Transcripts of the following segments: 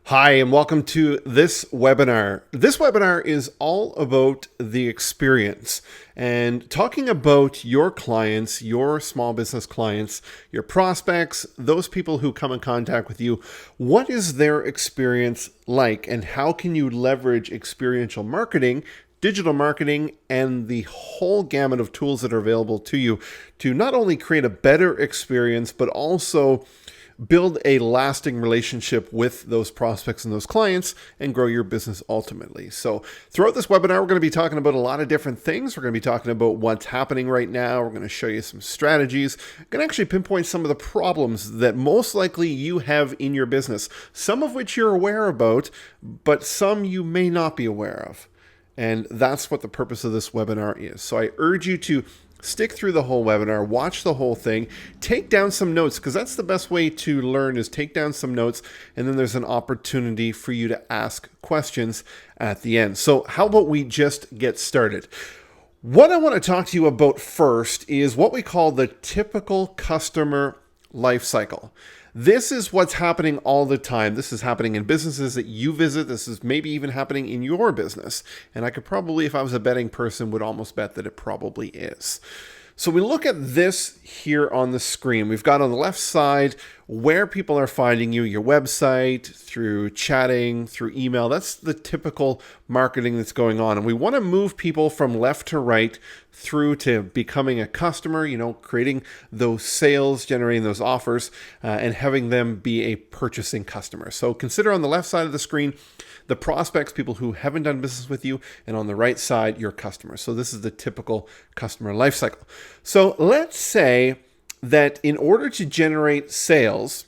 Hi, and welcome to this webinar. This webinar is all about the experience and talking about your clients, your small business clients, your prospects, those people who come in contact with you. What is their experience like, and how can you leverage experiential marketing, digital marketing, and the whole gamut of tools that are available to you to not only create a better experience, but also build a lasting relationship with those prospects and those clients and grow your business ultimately. So throughout this webinar, we're going to be talking about a lot of different things. We're going to be talking about what's happening right now. We're going to show you some strategies. I'm going to actually pinpoint some of the problems that most likely you have in your business, some of which you're aware about, but some you may not be aware of. And that's what the purpose of this webinar is. So I urge you to stick through the whole webinar, watch the whole thing, take down some notes, because that's the best way to learn is take down some notes, and then there's an opportunity for you to ask questions at the end. So how about we just get started? What I want to talk to you about first is what we call the typical customer life cycle. This is what's happening all the time. This is happening in businesses that you visit. This is maybe even happening in your business. And I could probably, if I was a betting person, would almost bet that it probably is. So we look at this here on the screen. We've got on the left side where people are finding you, your website, through chatting, through email. That's the typical marketing that's going on. And we want to move people from left to right through to becoming a customer, creating those sales, generating those offers, and having them be a purchasing customer. So consider on the left side of the screen the prospects, people who haven't done business with you, and on the right side, your customers. So this is the typical customer life cycle. So let's say that in order to generate sales,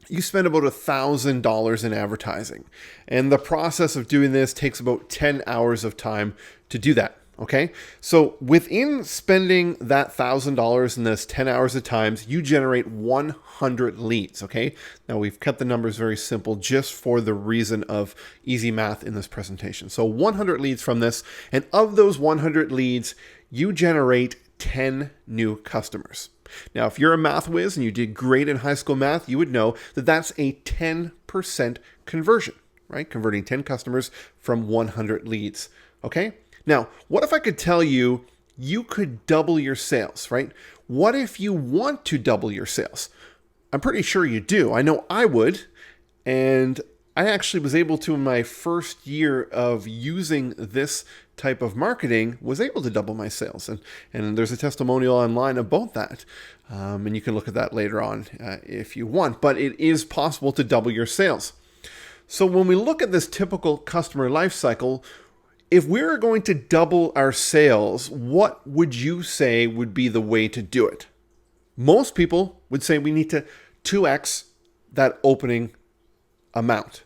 you spend about $1,000 in advertising. And the process of doing this takes about 10 hours of time to do that. Okay, so within spending that $1,000 in this 10 hours of times, you generate 100 leads. Okay, now we've kept the numbers very simple just for the reason of easy math in this presentation. So 100 leads from this, and of those 100 leads, you generate 10 new customers. Now, if you're a math whiz and you did great in high school math, you would know that that's a 10% conversion, right? Converting 10 customers from 100 leads. Okay. Now, what if I could tell you you could double your sales, right? What if you want to double your sales? I'm pretty sure you do. I know I would. And I actually was able to, in my first year of using this type of marketing, was able to double my sales. And there's a testimonial online about that. And you can look at that later on if you want. But it is possible to double your sales. So when we look at this typical customer life cycle, if we're going to double our sales, what would you say would be the way to do it? Most people would say we need to 2x that opening amount.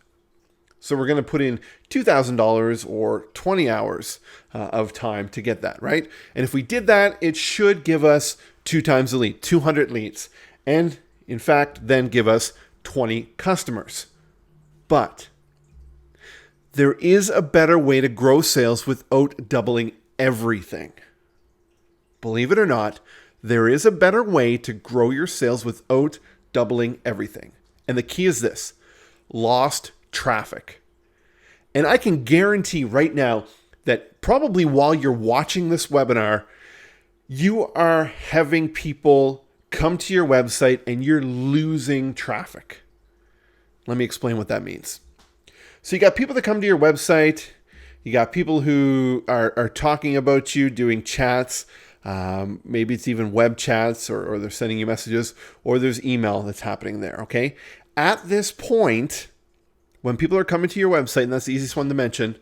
So we're going to put in $2,000 or 20 hours of time to get that, right? And if we did that, it should give us 2 times the lead, 200 leads. And in fact, then give us 20 customers. But there is a better way to grow sales without doubling everything. Believe it or not, there is a better way to grow your sales without doubling everything. And the key is this: lost traffic. And I can guarantee right now that probably while you're watching this webinar, you are having people come to your website and you're losing traffic. Let me explain what that means. So you got people that come to your website, you got people who are talking about you, doing chats, maybe it's even web chats, or they're sending you messages, or there's email that's happening there, okay? At this point, when people are coming to your website, and that's the easiest one to mention,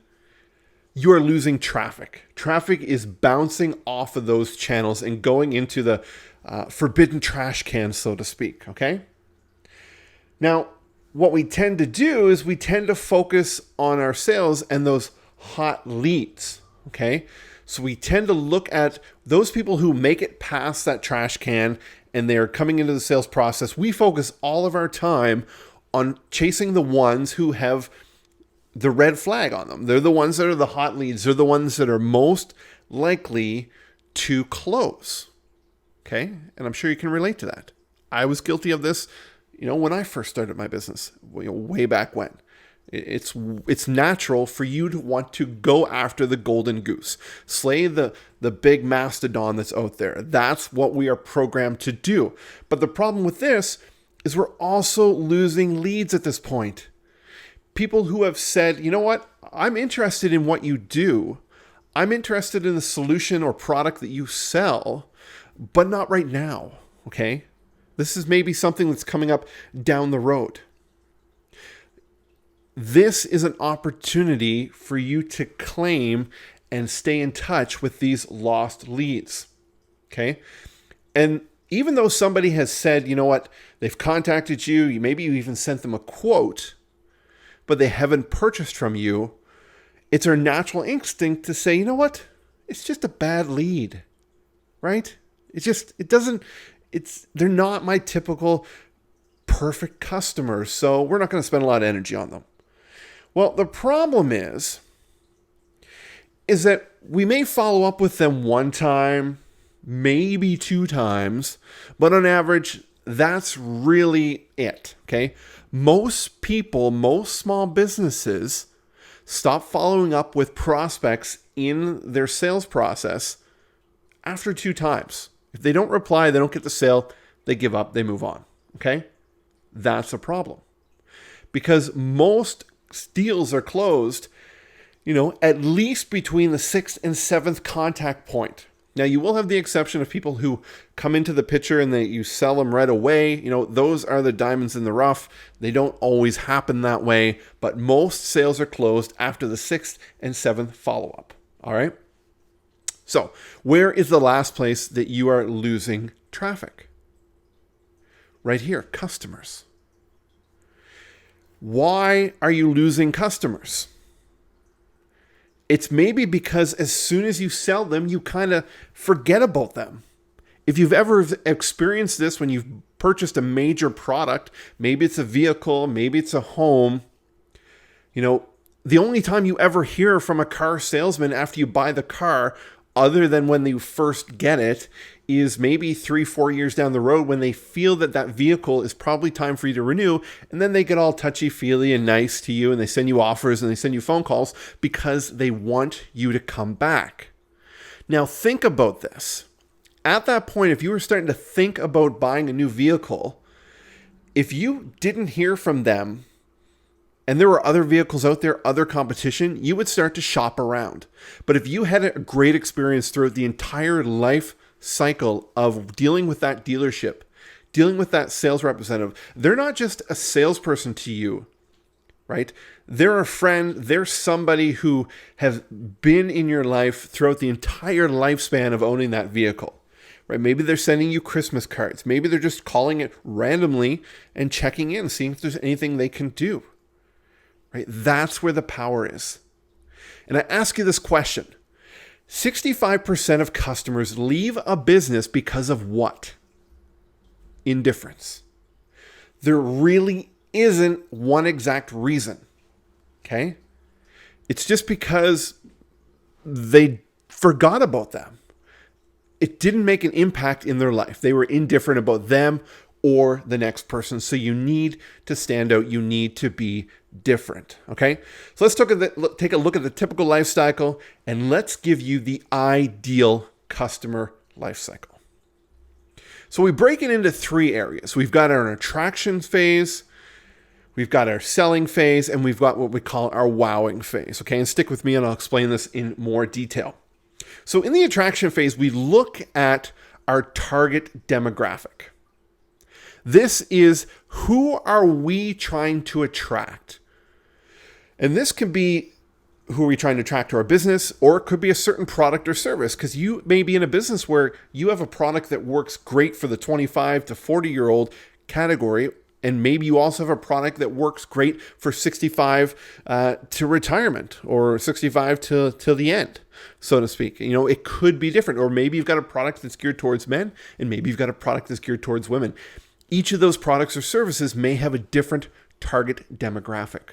you are losing traffic. Traffic is bouncing off of those channels and going into the forbidden trash can, so to speak, okay? Now, what we tend to do is we tend to focus on our sales and those hot leads, okay? So we tend to look at those people who make it past that trash can and they're coming into the sales process. We focus all of our time on chasing the ones who have the red flag on them. They're the ones that are the hot leads. They're the ones that are most likely to close, okay? And I'm sure you can relate to that. I was guilty of this When I first started my business, way back when, it's natural for you to want to go after the golden goose, slay the big mastodon that's out there. That's what we are programmed to do. But the problem with this is we're also losing leads at this point. People who have said, you know what, I'm interested in what you do. I'm interested in the solution or product that you sell, but not right now, okay? This is maybe something that's coming up down the road. This is an opportunity for you to claim and stay in touch with these lost leads, okay? And even though somebody has said, you know what, they've contacted you, maybe you even sent them a quote, but they haven't purchased from you, it's our natural instinct to say, you know what, it's just a bad lead, right? They're not my typical perfect customers, so we're not going to spend a lot of energy on them. Well, the problem is that we may follow up with them one time, maybe 2 times, but on average, that's really it, okay? Most people, most small businesses stop following up with prospects in their sales process after 2 times. If they don't reply, they don't get the sale, they give up, they move on, okay? That's a problem. Because most deals are closed, at least between the 6th and 7th contact point. Now, you will have the exception of people who come into the picture and you sell them right away. Those are the diamonds in the rough. They don't always happen that way, but most sales are closed after the 6th and 7th follow-up. All right? So, where is the last place that you are losing traffic? Right here, customers. Why are you losing customers? It's maybe because as soon as you sell them, you kind of forget about them. If you've ever experienced this when you've purchased a major product, maybe it's a vehicle, maybe it's a home, the only time you ever hear from a car salesman after you buy the car, other than when you first get it, is maybe 3-4 years down the road when they feel that vehicle is probably time for you to renew, and then they get all touchy-feely and nice to you, and they send you offers and they send you phone calls because they want you to come back. Now think about this. At that point, if you were starting to think about buying a new vehicle, if you didn't hear from them and there were other vehicles out there, other competition, you would start to shop around. But if you had a great experience throughout the entire life cycle of dealing with that dealership, dealing with that sales representative, they're not just a salesperson to you, right? They're a friend. They're somebody who has been in your life throughout the entire lifespan of owning that vehicle, right? Maybe they're sending you Christmas cards. Maybe they're just calling it randomly and checking in, seeing if there's anything they can do, right? That's where the power is. And I ask you this question. 65% of customers leave a business because of what? Indifference. There really isn't one exact reason, okay? It's just because they forgot about them. It didn't make an impact in their life. They were indifferent about them or the next person. So you need to stand out. You need to be different. Okay. So let's take a look at the typical life cycle and let's give you the ideal customer life cycle. So we break it into 3 areas. We've got our attraction phase, we've got our selling phase, and we've got what we call our wowing phase. Okay. And stick with me and I'll explain this in more detail. So in the attraction phase, we look at our target demographic. This is who are we trying to attract? And this can be who are we trying to attract to our business, or it could be a certain product or service, because you may be in a business where you have a product that works great for the 25 to 40-year-old category, and maybe you also have a product that works great for 65 to retirement or 65 to the end, so to speak. It could be different. Or maybe you've got a product that's geared towards men, and maybe you've got a product that's geared towards women. Each of those products or services may have a different target demographic.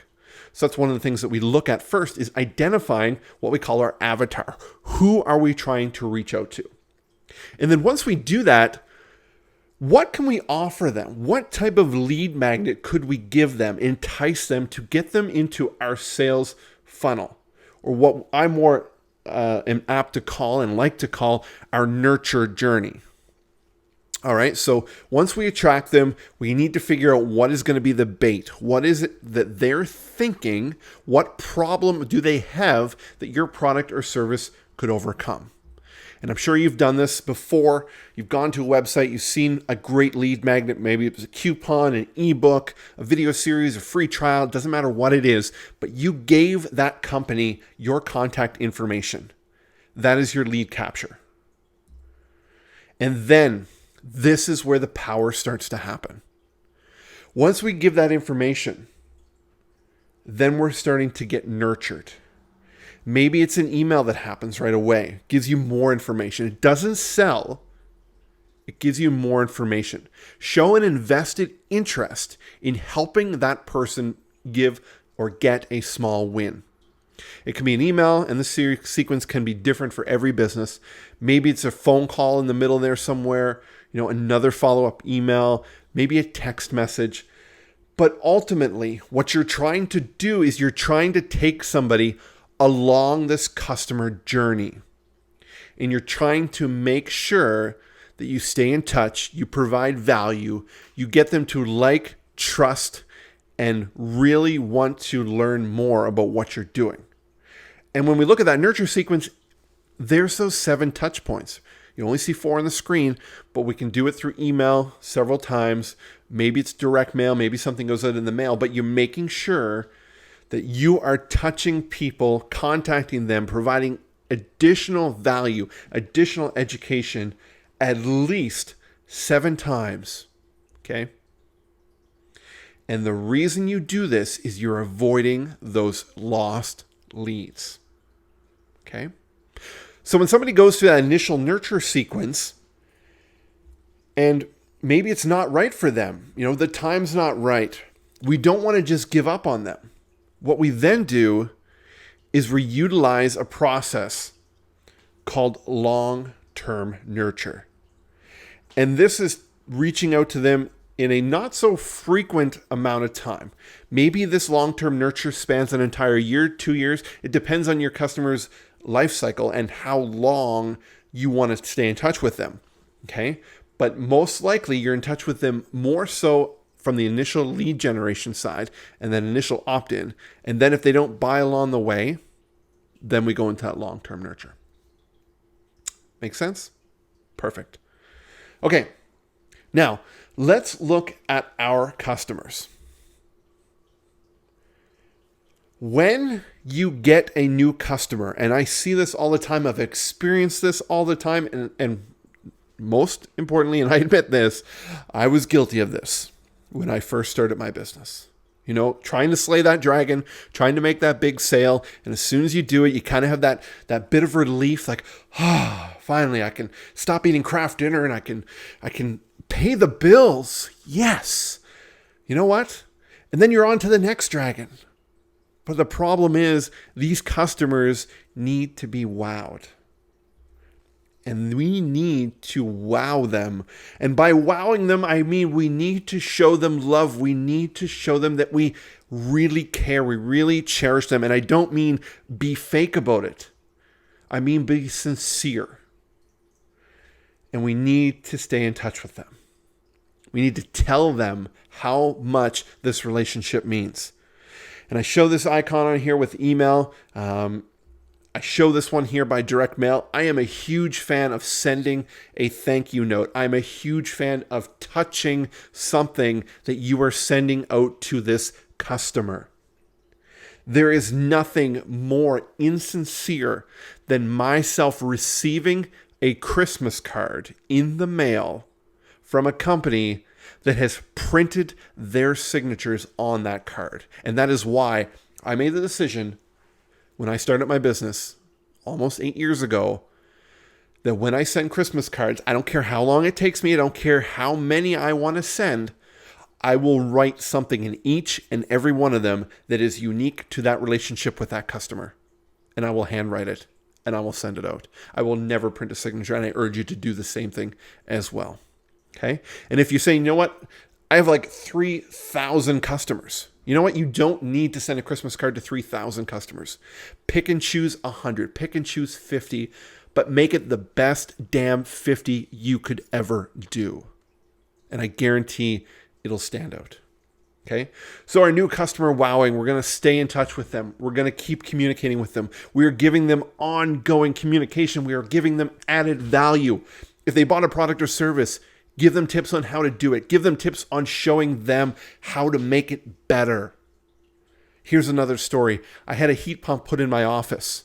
So that's one of the things that we look at first, is identifying what we call our avatar. Who are we trying to reach out to? And then once we do that, What can we offer them? What type of lead magnet could we give them, entice them to get them into our sales funnel? Or what I more am apt to call and like to call our nurture journey. All right, so once we attract them, we need to figure out what is going to be the bait. What is it that they're thinking? What problem do they have that your product or service could overcome? And I'm sure you've done this before. You've gone to a website, you've seen a great lead magnet. Maybe it was a coupon, an ebook, a video series, a free trial. It doesn't matter what it is, but you gave that company your contact information. That is your lead capture. And then this is where the power starts to happen. Once we give that information, then we're starting to get nurtured. Maybe it's an email that happens right away, gives you more information. It doesn't sell, it gives you more information. Show an invested interest in helping that person give or get a small win. It can be an email, and the sequence can be different for every business. Maybe it's a phone call in the middle there somewhere, another follow-up email, maybe a text message. But ultimately, what you're trying to do is you're trying to take somebody along this customer journey. And you're trying to make sure that you stay in touch, you provide value, you get them to like, trust, and really want to learn more about what you're doing. And when we look at that nurture sequence, there's those 7 touch points. You only see 4 on the screen, but we can do it through email several times. Maybe it's direct mail, maybe something goes out in the mail, but you're making sure that you are touching people, contacting them, providing additional value, additional education at least 7 times, okay? And the reason you do this is you're avoiding those lost leads, okay? So when somebody goes through that initial nurture sequence and maybe it's not right for them, the time's not right, we don't want to just give up on them. What we then do is we utilize a process called long-term nurture. And this is reaching out to them in a not so frequent amount of time. Maybe this long-term nurture spans an entire year, 2 years. It depends on your customer's life cycle and how long you want to stay in touch with them. Okay? But most likely you're in touch with them more so from the initial lead generation side and then initial opt-in. And then if they don't buy along the way, then we go into that long-term nurture. Make sense? Perfect. Okay. Now, let's look at our customers. When you get a new customer, and I see this all the time, I've experienced this all the time, and most importantly, and I admit this, I was guilty of this when I first started my business. Trying to slay that dragon, trying to make that big sale. And as soon as you do it, you kind of have that bit of relief, like, finally I can stop eating craft dinner and I can pay the bills. Yes. You know what? And then you're on to the next dragon. But the problem is these customers need to be wowed. And we need to wow them. And by wowing them, I mean we need to show them love. We need to show them that we really care. We really cherish them. And I don't mean be fake about it. I mean be sincere. And we need to stay in touch with them. We need to tell them how much this relationship means. And I show this icon on here with email. I show this one here by direct mail. I am a huge fan of sending a thank you note. I'm a huge fan of touching something that you are sending out to this customer. There is nothing more insincere than myself receiving a Christmas card in the mail from a company that has printed their signatures on that card. And that is why I made the decision when I started my business almost 8 years ago, that when I send Christmas cards, I don't care how long it takes me, I don't care how many I want to send, I will write something in each and every one of them that is unique to that relationship with that customer. And I will handwrite it and I will send it out. I will never print a signature, and I urge you to do the same thing as well. Okay. And if you say, you know what, I have like 3,000 customers. You know what? You don't need to send a Christmas card to 3,000 customers. Pick and choose 100, pick and choose 50, but make it the best damn 50 you could ever do. And I guarantee it'll stand out. Okay. So our new customer wowing, we're going to stay in touch with them. We're going to keep communicating with them. We are giving them ongoing communication. We are giving them added value. If they bought a product or service, give them tips on how to do it. Give them tips on showing them how to make it better. Here's another story. I had a heat pump put in my office.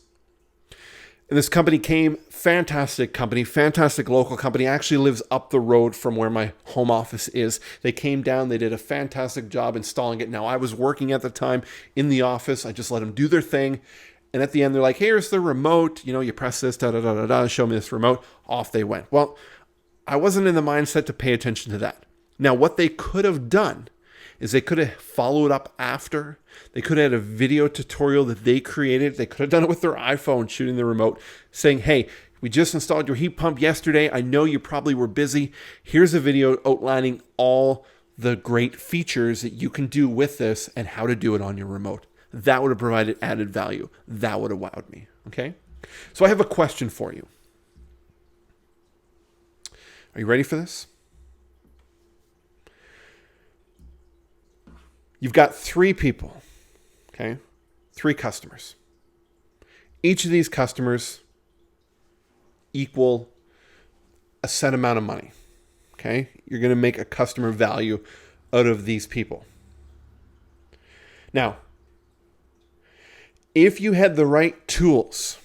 And this company came, fantastic company, fantastic local company, actually lives up the road from where my home office is. They came down, they did a fantastic job installing it. Now, I was working at the time in the office. I just let them do their thing. And at the end, they're like, here's the remote. You know, you press this, show me this remote. Off they went. Well, I wasn't in the mindset to pay attention to that. Now, what they could have done is they could have followed up after. They could have had a video tutorial that they created. They could have done it with their iPhone, shooting the remote, saying, hey, we just installed your heat pump yesterday. I know you probably were busy. Here's a video outlining all the great features that you can do with this and how to do it on your remote. That would have provided added value. That would have wowed me, okay? So I have a question for you. Are you ready for this? You've got 3 people, okay? 3 customers. Each of these customers equal a set amount of money, okay? You're going to make a customer value out of these people. Now, if you had the right tools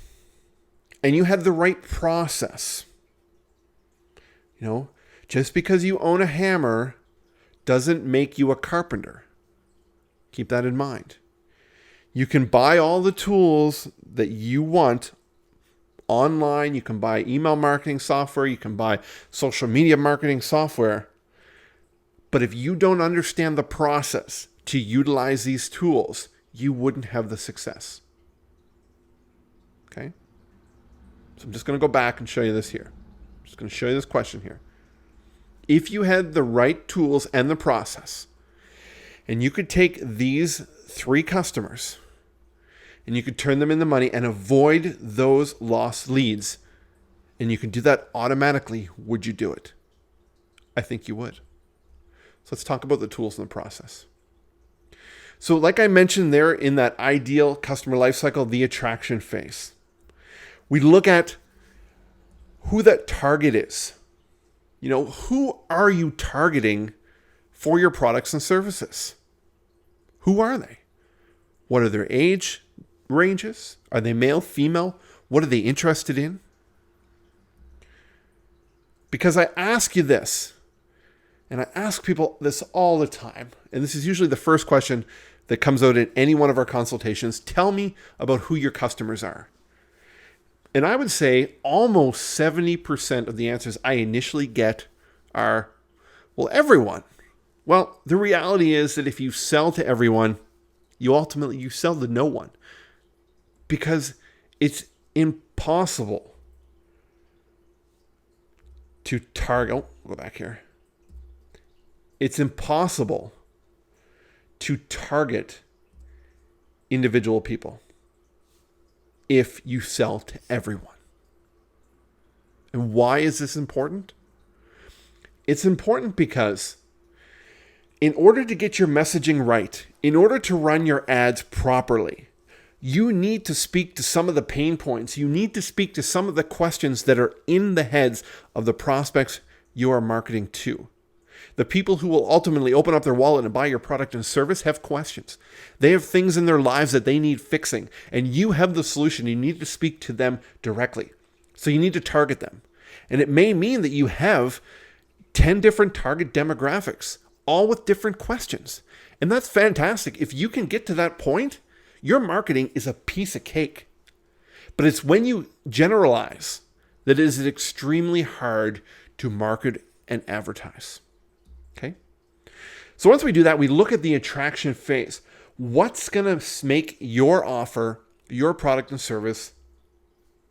and you had the right process, you know, just because you own a hammer doesn't make you a carpenter. Keep that in mind. You can buy all the tools that you want online. You can buy email marketing software. You can buy social media marketing software. But if you don't understand the process to utilize these tools, you wouldn't have the success. Okay? So I'm just going to go back and show you this here. I'm just going to show you this question here. If you had the right tools and the process, and you could take these 3 customers and you could turn them into money and avoid those lost leads, and you can do that automatically, would you do it? I think you would. So let's talk about the tools and the process. So like I mentioned there in that ideal customer lifecycle, the attraction phase, we look at who that target is. You know, who are you targeting for your products and services? Who are they? What are their age ranges? Are they male, female? What are they interested in? Because I ask you this, and I ask people this all the time, and this is usually the first question that comes out in any one of our consultations. Tell me about who your customers are. And I would say almost 70% of the answers I initially get are, well, everyone. Well, the reality is that if you sell to everyone, you sell to no one. Because it's impossible to target. Oh, go back here. It's impossible to target individual people if you sell to everyone. And why is this important? It's important because in order to get your messaging right, in order to run your ads properly, you need to speak to some of the pain points. You need to speak to some of the questions that are in the heads of the prospects you are marketing to. The people who will ultimately open up their wallet and buy your product and service have questions. They have things in their lives that they need fixing, and you have the solution. You need to speak to them directly. So you need to target them. And it may mean that you have 10 different target demographics, all with different questions. And that's fantastic. If you can get to that point, your marketing is a piece of cake. But it's when you generalize that it is extremely hard to market and advertise. Okay? So once we do that, we look at the attraction phase. What's going to make your offer, your product and service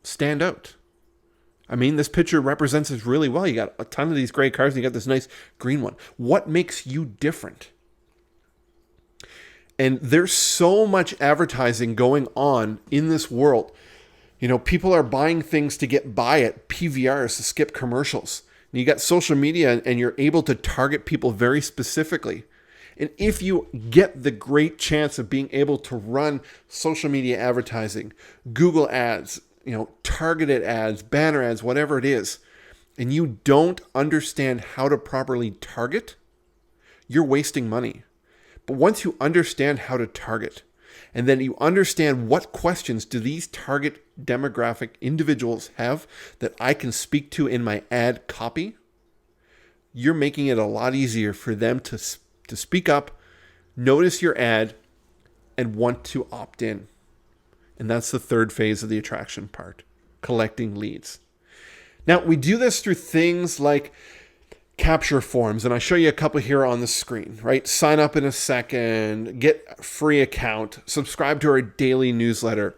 stand out? I mean, this picture represents us really well. You got a ton of these gray cars and you got this nice green one. What makes you different? And there's so much advertising going on in this world. You know, people are buying things to get by at PVRs to skip commercials. And you got social media and you're able to target people very specifically. And if you get the great chance of being able to run social media advertising, Google ads, targeted ads, banner ads, whatever it is, and you don't understand how to properly target, you're wasting money. But once you understand how to target, and then you understand what questions do these target demographic individuals have that I can speak to in my ad copy, you're making it a lot easier for them to speak up, notice your ad, and want to opt in. And that's the third phase of the attraction part, collecting leads. Now, we do this through things like capture forms, and I show you a couple here on the screen, right? Sign up in a second, get a free account, subscribe to our daily newsletter.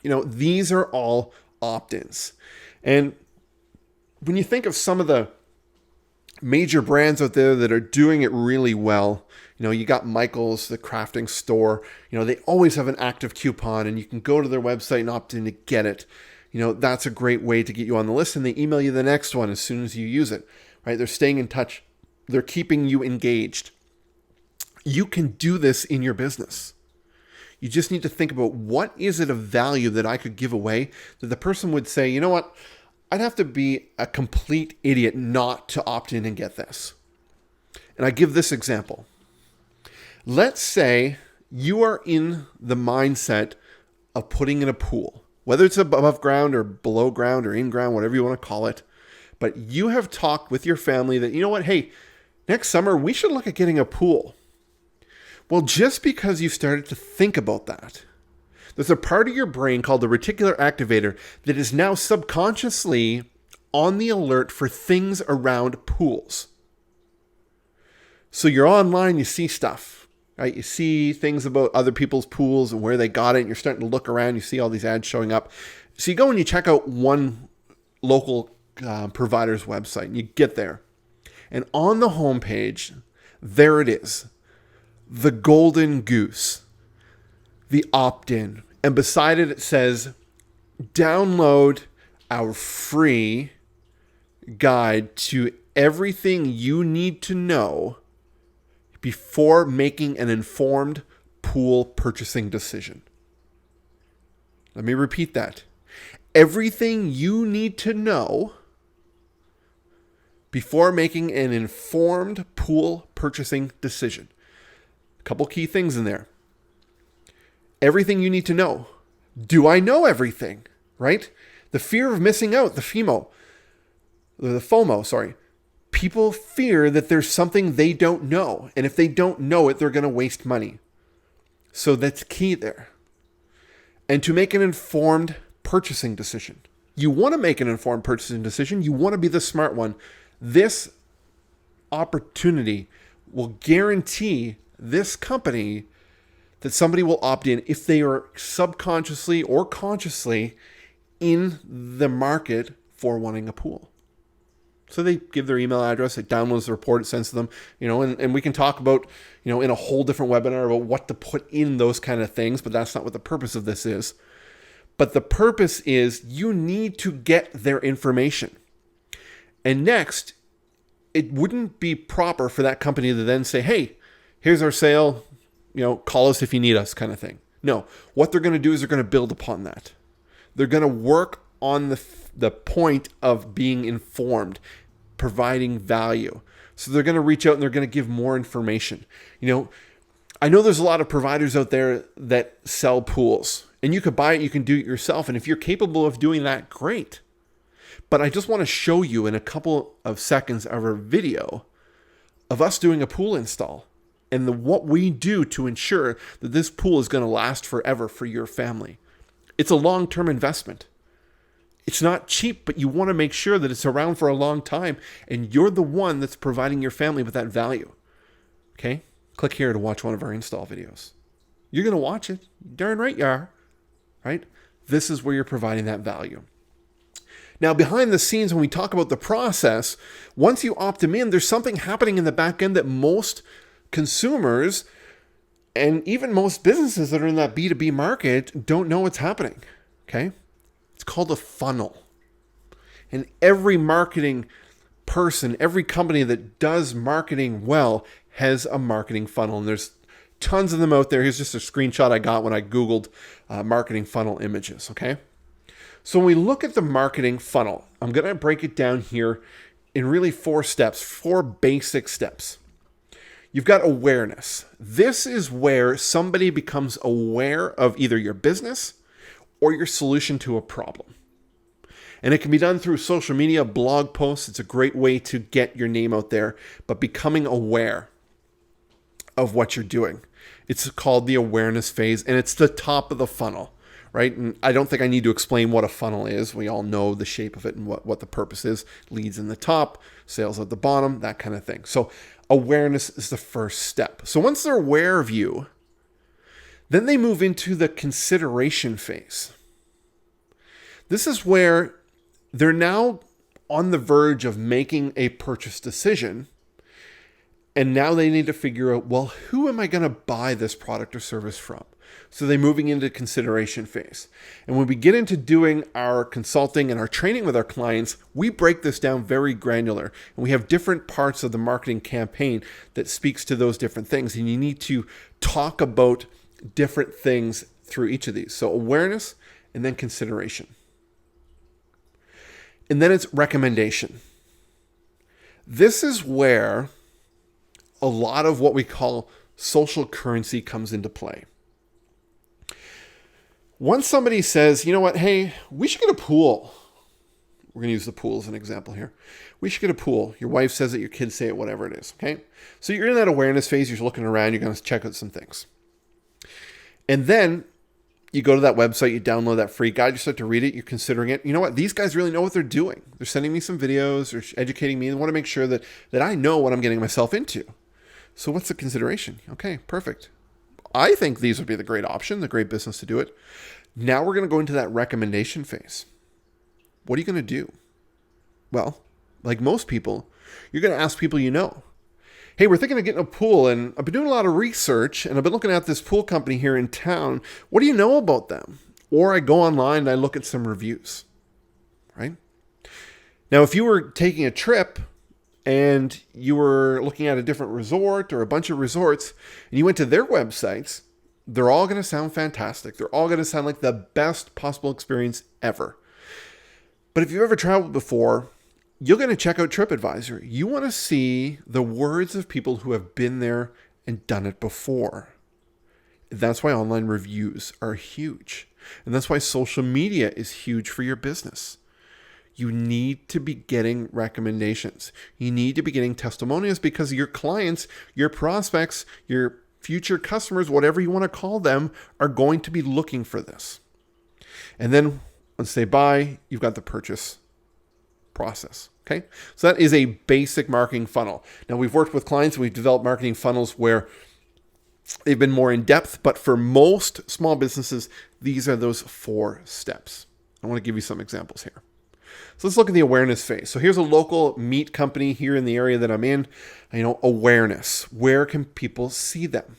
These are all opt-ins. And when you think of some of the major brands out there that are doing it really well, you got Michael's, the crafting store, they always have an active coupon and you can go to their website and opt in to get it. That's a great way to get you on the list, and they email you the next one as soon as you use it, right? They're staying in touch. They're keeping you engaged. You can do this in your business. You just need to think about, what is it of value that I could give away that the person would say, you know what, I'd have to be a complete idiot not to opt in and get this. And I give this example. Let's say you are in the mindset of putting in a pool, whether it's above ground or below ground or in ground, whatever you want to call it. But you have talked with your family that, you know what, hey, next summer we should look at getting a pool. Well, just because you started to think about that, there's a part of your brain called the reticular activator that is now subconsciously on the alert for things around pools. So you're online, you see stuff, right? You see things about other people's pools and where they got it, and you're starting to look around, you see all these ads showing up. So you go and you check out one local provider's website, and you get there. And on the homepage, there it is, the golden goose, the opt-in. And beside it, it says, download our free guide to everything you need to know before making an informed pool purchasing decision. Let me repeat that. Everything you need to know before making an informed pool purchasing decision. A couple key things in there. Everything you need to know. Do I know everything? Right? The fear of missing out, the FOMO, sorry. People fear that there's something they don't know. And if they don't know it, they're going to waste money. So that's key there. And to make an informed purchasing decision. You want to make an informed purchasing decision. You want to be the smart one. This opportunity will guarantee this company that somebody will opt in if they are subconsciously or consciously in the market for wanting a pool. So they give their email address, it downloads the report, it sends to them, and we can talk about, in a whole different webinar about what to put in those kind of things, but that's not what the purpose of this is. But the purpose is you need to get their information. And next, it wouldn't be proper for that company to then say, hey, here's our sale, call us if you need us kind of thing. No, what they're going to do is they're going to build upon that. They're going to work on the point of being informed, providing value. So they're going to reach out and they're going to give more information. I know there's a lot of providers out there that sell pools, and you could buy it, you can do it yourself. And if you're capable of doing that, great. But I just want to show you in a couple of seconds of our video of us doing a pool install and what we do to ensure that this pool is going to last forever for your family. It's a long-term investment. It's not cheap, but you want to make sure that it's around for a long time, and you're the one that's providing your family with that value. Okay? Click here to watch one of our install videos. You're going to watch it. Darn right you are. Right? This is where you're providing that value. Now, behind the scenes, when we talk about the process, once you opt them in, there's something happening in the back end that most consumers and even most businesses that are in that B2B market don't know what's happening. Okay? It's called a funnel. And every marketing person, every company that does marketing well has a marketing funnel. And there's tons of them out there. Here's just a screenshot I got when I Googled marketing funnel images. Okay? So when we look at the marketing funnel, I'm going to break it down here in really 4 steps, 4 basic steps. You've got awareness. This is where somebody becomes aware of either your business or your solution to a problem. And it can be done through social media, blog posts. It's a great way to get your name out there, but becoming aware of what you're doing. It's called the awareness phase, and it's the top of the funnel, right? And I don't think I need to explain what a funnel is. We all know the shape of it and what the purpose is. Leads in the top, sales at the bottom, that kind of thing. So awareness is the first step. So once they're aware of you, then they move into the consideration phase. This is where they're now on the verge of making a purchase decision. And now they need to figure out, well, who am I going to buy this product or service from? So they're moving into consideration phase. And when we get into doing our consulting and our training with our clients, we break this down very granular. And we have different parts of the marketing campaign that speaks to those different things. And you need to talk about different things through each of these. So awareness and then consideration. And then it's recommendation. This is where a lot of what we call social currency comes into play. Once somebody says, you know what, hey, we should get a pool. We're going to use the pool as an example here. We should get a pool. Your wife says it, your kids say it, whatever it is, okay? So you're in that awareness phase. You're looking around. You're going to check out some things. And then you go to that website. You download that free guide. You start to read it. You're considering it. You know what? These guys really know what they're doing. They're sending me some videos. They're educating me. They want to make sure that I know what I'm getting myself into. So what's the consideration? Okay, perfect. I think these would be the great option, the great business to do it. Now we're going to go into that recommendation phase. What are you going to do? Well, like most people, you're going to ask people you know. Hey, we're thinking of getting a pool, and I've been doing a lot of research, and I've been looking at this pool company here in town. What do you know about them? Or I go online and I look at some reviews, right? Now, if you were taking a trip and you were looking at a different resort or a bunch of resorts, and you went to their websites, they're all going to sound fantastic. They're all going to sound like the best possible experience ever. But if you've ever traveled before, you're going to check out TripAdvisor. You want to see the words of people who have been there and done it before. That's why online reviews are huge. And that's why social media is huge for your business. You need to be getting recommendations. You need to be getting testimonials because your clients, your prospects, your future customers, whatever you want to call them, are going to be looking for this. And then once they buy, you've got the purchase process. Okay. So that is a basic marketing funnel. Now we've worked with clients and we've developed marketing funnels where they've been more in depth, but for most small businesses, these are those 4 steps. I want to give you some examples here. So let's look at the awareness phase. So here's a local meat company here in the area that I'm in. Awareness. Where can people see them?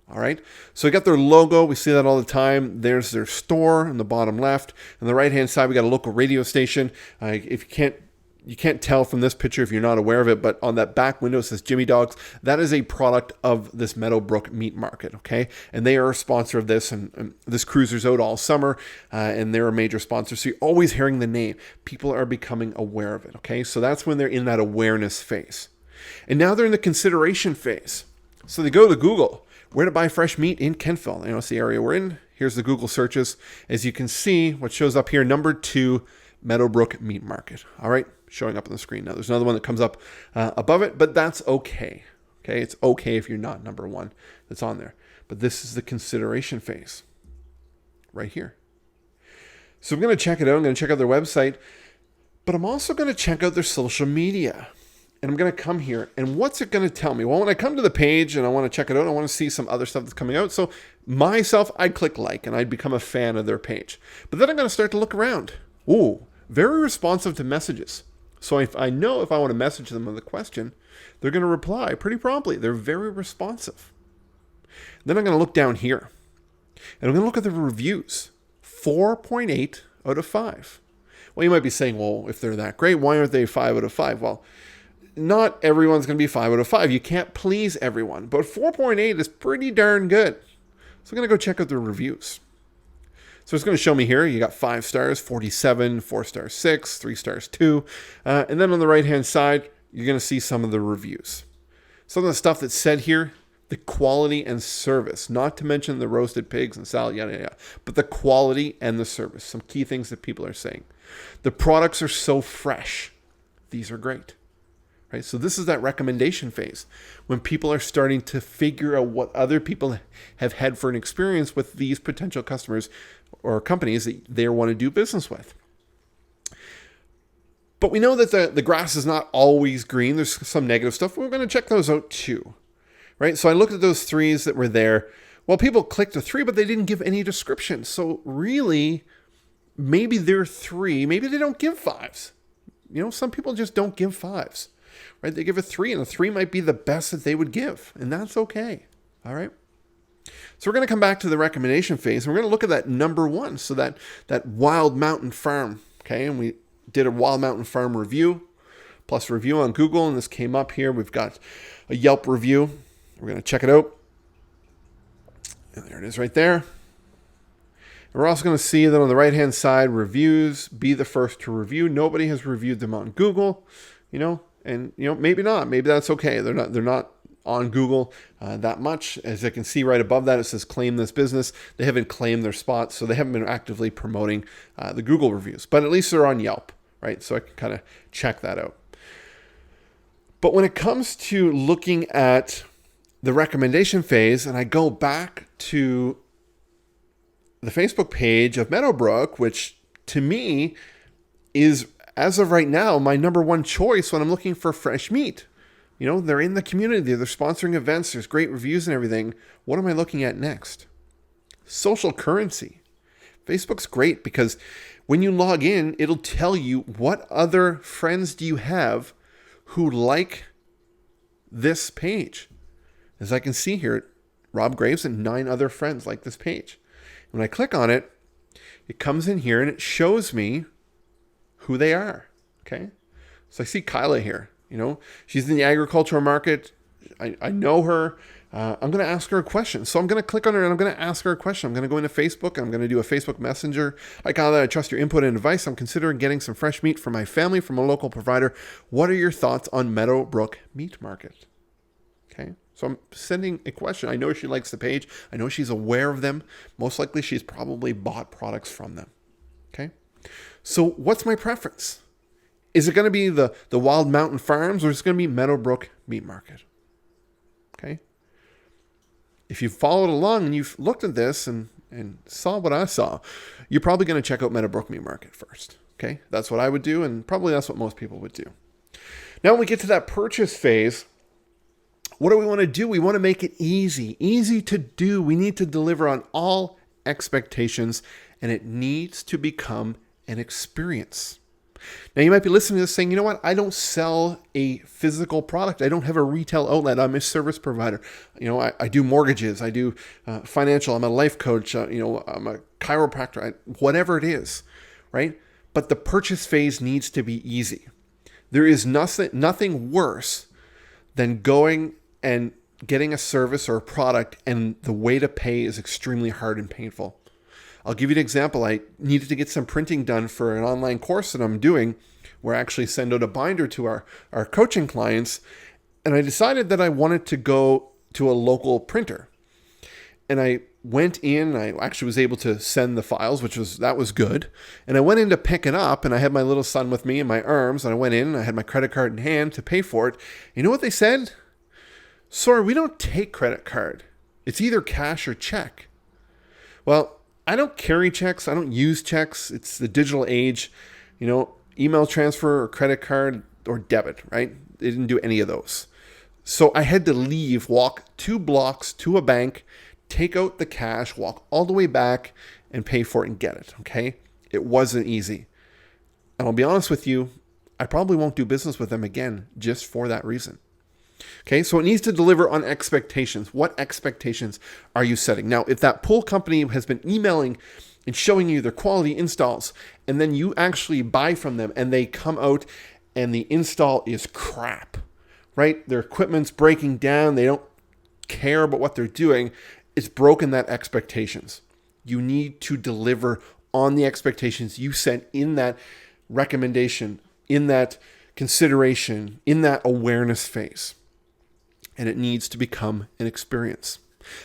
All right. So we got their logo. We see that all the time. There's their store on the bottom left. On the right-hand side, we got a local radio station. If you can't tell from this picture if you're not aware of it, but on that back window it says Jimmy Dogs. That is a product of this Meadowbrook Meat Market, okay? And they are a sponsor of this, and this cruiser's out all summer, and they're a major sponsor. So you're always hearing the name. People are becoming aware of it, okay? So that's when they're in that awareness phase. And now they're in the consideration phase. So they go to Google, where to buy fresh meat in Kentville. It's the area we're in. Here's the Google searches. As you can see, what shows up here, number 2, Meadowbrook Meat Market. All right, showing up on the screen. Now, there's another one that comes up above it, but that's okay. Okay, it's okay if you're not number 1 that's on there. But this is the consideration phase right here. So I'm going to check it out. I'm going to check out their website, but I'm also going to check out their social media. And I'm going to come here, and what's it going to tell me? Well, when I come to the page and I want to check it out, I want to see some other stuff that's coming out. So myself, I'd click like, and I'd become a fan of their page. But then I'm going to start to look around. Ooh, very responsive to messages. So if I want to message them with a question, they're going to reply pretty promptly. They're very responsive. Then I'm going to look down here, and I'm going to look at the reviews. 4.8 out of 5. Well, you might be saying, well, if they're that great, why aren't they 5 out of 5? Well, not everyone's going to be 5 out of 5. You can't please everyone, but 4.8 is pretty darn good. So I'm going to go check out the reviews. So it's going to show me here, you got 5 stars, 47, 4 stars, 6, 3 stars, 2. And then on the right-hand side, you're going to see some of the reviews. Some of the stuff that's said here, the quality and service, not to mention the roasted pigs and salad, yada, yada, but the quality and the service. Some key things that people are saying. The products are so fresh. These are great. Right? So this is that recommendation phase when people are starting to figure out what other people have had for an experience with these potential customers or companies that they want to do business with. But we know that the grass is not always green. There's some negative stuff. We're going to check those out too. Right? So I looked at those 3s that were there. Well, people clicked a 3, but they didn't give any description. So really, maybe they're 3. Maybe they don't give 5s. Some people just don't give 5s. Right? They give a 3, and a 3 might be the best that they would give. And that's okay. All right? So we're going to come back to the recommendation phase, and we're going to look at that number 1. So that Wild Mountain Farm. Okay? And we did a Wild Mountain Farm review, plus review on Google, and this came up here. We've got a Yelp review. We're going to check it out. And there it is right there. And we're also going to see that on the right-hand side, reviews, be the first to review. Nobody has reviewed them on Google, and maybe not. Maybe that's okay. They're not on Google that much. As I can see right above that, it says claim this business. They haven't claimed their spot, so they haven't been actively promoting the Google reviews. But at least they're on Yelp, right? So I can kind of check that out. But when it comes to looking at the recommendation phase, and I go back to the Facebook page of Meadowbrook, which to me is, as of right now, my number 1 choice when I'm looking for fresh meat. They're in the community, they're sponsoring events, there's great reviews and everything. What am I looking at next? Social currency. Facebook's great because when you log in, it'll tell you what other friends do you have who like this page. As I can see here, Rob Graves and 9 other friends like this page. When I click on it, it comes in here and it shows me who they are. Okay. So I see Kyla here. She's in the agricultural market. I know her. I'm going to ask her a question. So I'm going to click on her and I'm going to ask her a question. I'm going to go into Facebook. I'm going to do a Facebook Messenger. Hi, Kyla. I trust your input and advice. I'm considering getting some fresh meat for my family from a local provider. What are your thoughts on Meadowbrook Meat Market? Okay. So I'm sending a question. I know she likes the page. I know she's aware of them. Most likely she's probably bought products from them. Okay. So what's my preference? Is it going to be the Wild Mountain Farms, or is it going to be Meadowbrook Meat Market? Okay. If you followed along and you've looked at this and saw what I saw, you're probably going to check out Meadowbrook Meat Market first. Okay. That's what I would do. And probably that's what most people would do. Now, when we get to that purchase phase, what do we want to do? We want to make it easy to do. We need to deliver on all expectations, and it needs to become an experience. Now, you might be listening to this saying, you know what? I don't sell a physical product. I don't have a retail outlet. I'm a service provider. I do mortgages. I do financial. I'm a life coach. I'm a chiropractor, whatever it is, right? But the purchase phase needs to be easy. There is nothing worse than going and getting a service or a product and the way to pay is extremely hard and painful. I'll give you an example. I needed to get some printing done for an online course that I'm doing where I actually send out a binder to our coaching clients. And I decided that I wanted to go to a local printer. And I went in, I actually was able to send the files, that was good. And I went in to pick it up, and I had my little son with me in my arms, and I went in and I had my credit card in hand to pay for it. You know what they said? Sorry, we don't take credit card. It's either cash or check. Well, I don't carry checks. I don't use checks. It's the digital age, email transfer or credit card or debit, right? They didn't do any of those. So I had to walk 2 blocks to a bank, take out the cash, walk all the way back and pay for it and get it. Okay. It wasn't easy. And I'll be honest with you, I probably won't do business with them again just for that reason. Okay, so it needs to deliver on expectations. What expectations are you setting? Now, if that pool company has been emailing and showing you their quality installs, and then you actually buy from them and they come out and the install is crap, right? Their equipment's breaking down. They don't care about what they're doing. It's broken that expectations. You need to deliver on the expectations you set in that recommendation, in that consideration, in that awareness phase. And it needs to become an experience.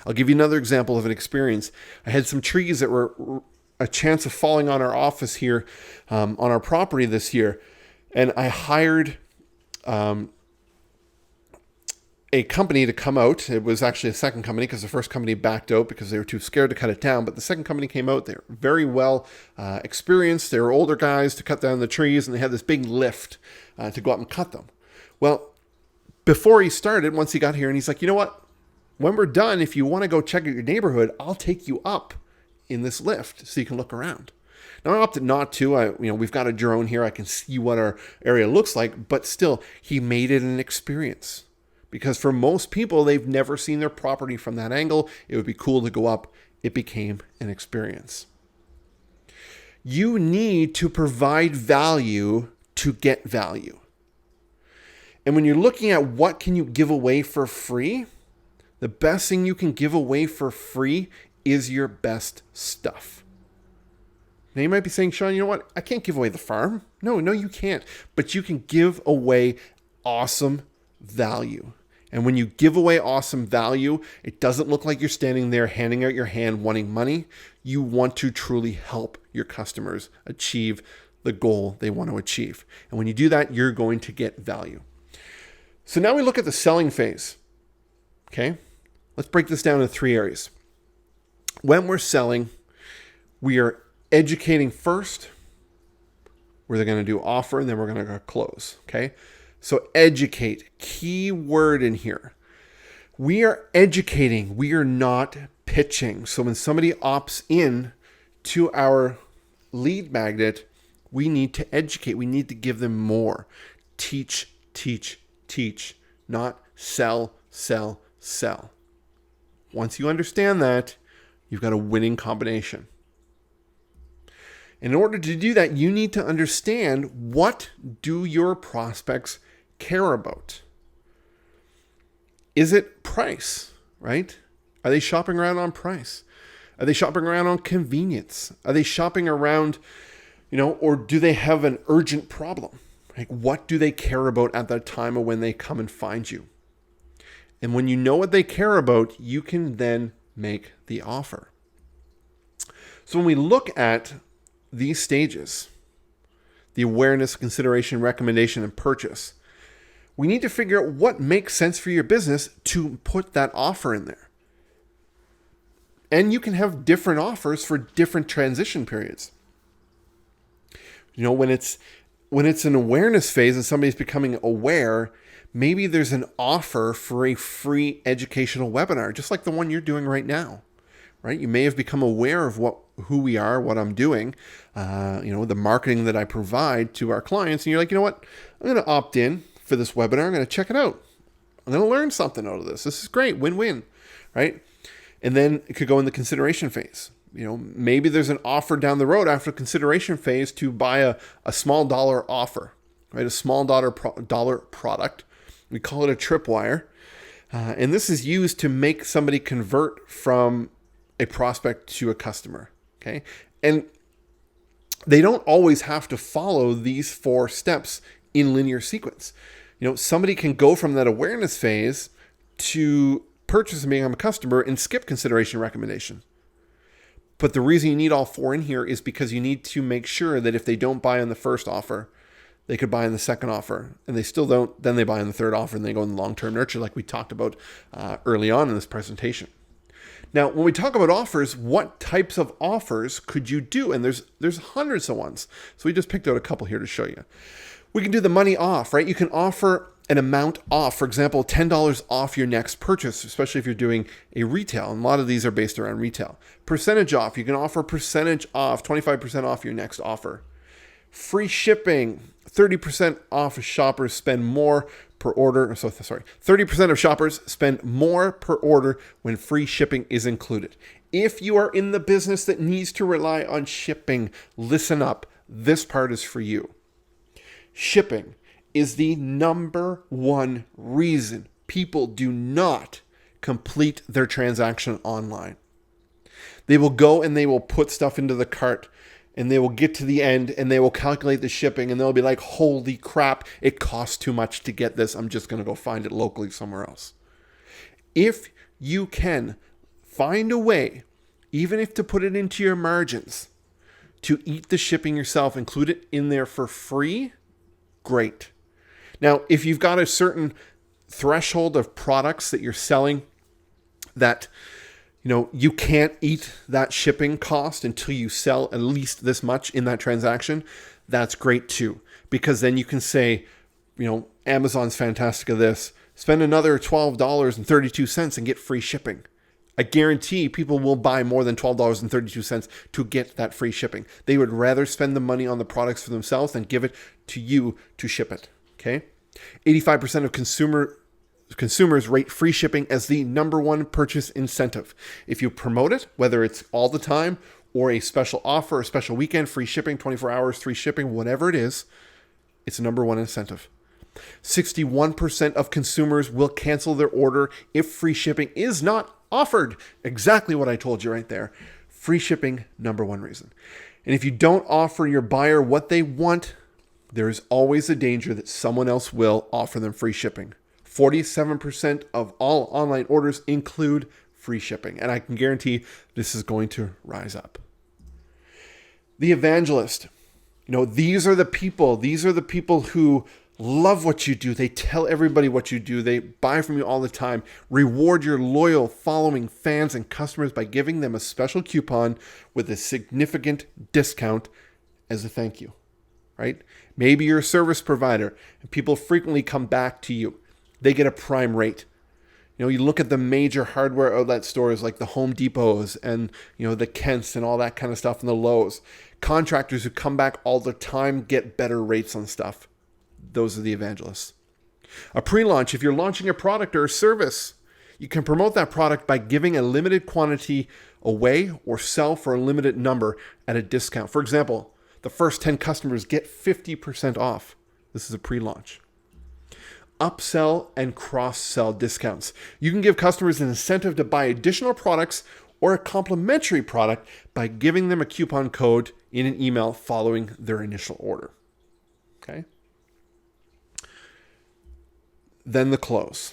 I'll give you another example of an experience. I had some trees that were a chance of falling on our office here on our property this year. And I hired a company to come out. It was actually a second company because the first company backed out because they were too scared to cut it down. But the second company came out. They were very well experienced. They were older guys to cut down the trees, and they had this big lift to go up and cut them. Well, before he started, once he got here, and he's like, you know what? When we're done, if you want to go check out your neighborhood, I'll take you up in this lift so you can look around. Now, I opted not to. We've got a drone here. I can see what our area looks like, but still, he made it an experience. Because for most people, they've never seen their property from that angle. It would be cool to go up. It became an experience. You need to provide value to get value. And when you're looking at what can you give away for free, the best thing you can give away for free is your best stuff. Now you might be saying, Sean, you know what? I can't give away the farm. No, you can't. But you can give away awesome value. And when you give away awesome value, it doesn't look like you're standing there handing out your hand wanting money. You want to truly help your customers achieve the goal they want to achieve. And when you do that, you're going to get value. So now we look at the selling phase. Okay? Let's break this down into 3 areas. When we're selling, we are educating first. We're going to do offer, and then we're going to go close. Okay? So educate, key word in here. We are educating. We are not pitching. So when somebody opts in to our lead magnet, we need to educate. We need to give them more. Teach, teach, teach, not sell, sell, sell. Once you understand that, you've got a winning combination. In order to do that, you need to understand, what do your prospects care about? Is it price, right? Are they shopping around on price? Are they shopping around on convenience? Are they shopping around, or do they have an urgent problem? Like, what do they care about at that time of when they come and find you? And when you know what they care about, you can then make the offer. So when we look at these stages, the awareness, consideration, recommendation, and purchase, we need to figure out what makes sense for your business to put that offer in there. And you can have different offers for different transition periods. When it's an awareness phase and somebody's becoming aware, maybe there's an offer for a free educational webinar, just like the one you're doing right now, right? You may have become aware of who we are, what I'm doing, the marketing that I provide to our clients. And you're like, you know what? I'm going to opt in for this webinar. I'm going to check it out. I'm going to learn something out of this. This is great. Win-win, right? And then it could go in the consideration phase. Maybe there's an offer down the road after consideration phase to buy a small dollar offer, right? A small dollar product. We call it a tripwire. And this is used to make somebody convert from a prospect to a customer. Okay. And they don't always have to follow these 4 steps in linear sequence. Somebody can go from that awareness phase to purchase and become a customer and skip consideration recommendation. But the reason you need all 4 in here is because you need to make sure that if they don't buy on the first offer, they could buy in the second offer, and they still don't, then they buy in the third offer, and they go in the long-term nurture like we talked about early on in this presentation. Now, when we talk about offers, what types of offers could you do? And there's hundreds of ones. So we just picked out a couple here to show you. We can do the money off, right? You can offer an amount off. For example, $10 off your next purchase, especially if you're doing a retail. And a lot of these are based around retail. Percentage off. You can offer percentage off, 25% off your next offer. Free shipping, 30% off shoppers spend more per order. 30% of shoppers spend more per order when free shipping is included. If you are in the business that needs to rely on shipping, listen up. This part is for you. Shipping is the number one reason people do not complete their transaction online. They will go and they will put stuff into the cart and they will get to the end and they will calculate the shipping and they'll be like, holy crap, it costs too much to get this. I'm just going to go find it locally somewhere else. If you can find a way, even if to put it into your margins, to eat the shipping yourself, include it in there for free, great. Now, if you've got a certain threshold of products that you're selling that you can't eat that shipping cost until you sell at least this much in that transaction, that's great too. Because then you can say, Amazon's fantastic at this. Spend another $12.32 and get free shipping. I guarantee people will buy more than $12.32 to get that free shipping. They would rather spend the money on the products for themselves than give it to you to ship it. Okay? 85% of consumers rate free shipping as the number one purchase incentive. If you promote it, whether it's all the time or a special offer, a special weekend, free shipping, 24 hours, free shipping, whatever it is, it's a number one incentive. 61% of consumers will cancel their order if free shipping is not offered. Exactly what I told you right there. Free shipping, number one reason. And if you don't offer your buyer what they want, there is always a danger that someone else will offer them free shipping. 47% of all online orders include free shipping, and I can guarantee this is going to rise up. The evangelist. These are the people who love what you do. They tell everybody what you do. They buy from you all the time. Reward your loyal following fans and customers by giving them a special coupon with a significant discount as a thank you, right? Maybe you're a service provider and people frequently come back to you. They get a prime rate. You look at the major hardware outlet stores like the Home Depots and, the Kents and all that kind of stuff and the Lowe's. Contractors who come back all the time get better rates on stuff. Those are the evangelists. A pre-launch, if you're launching a product or a service, you can promote that product by giving a limited quantity away or sell for a limited number at a discount. For example, the first 10 customers get 50% off. This is a pre-launch. Upsell and cross-sell discounts. You can give customers an incentive to buy additional products or a complementary product by giving them a coupon code in an email following their initial order. Okay? Then the close.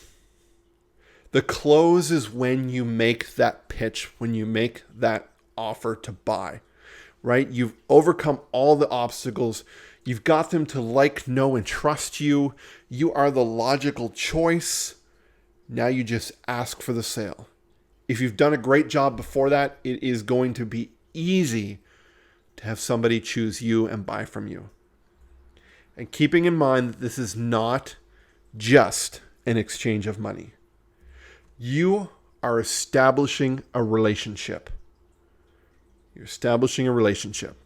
The close is when you make that pitch, when you make that offer to buy, right? You've overcome all the obstacles. You've got them to like, know, and trust you. You are the logical choice. Now you just ask for the sale. If you've done a great job before that, it is going to be easy to have somebody choose you and buy from you. And keeping in mind that this is not just an exchange of money. You are establishing a relationship. You're establishing a relationship.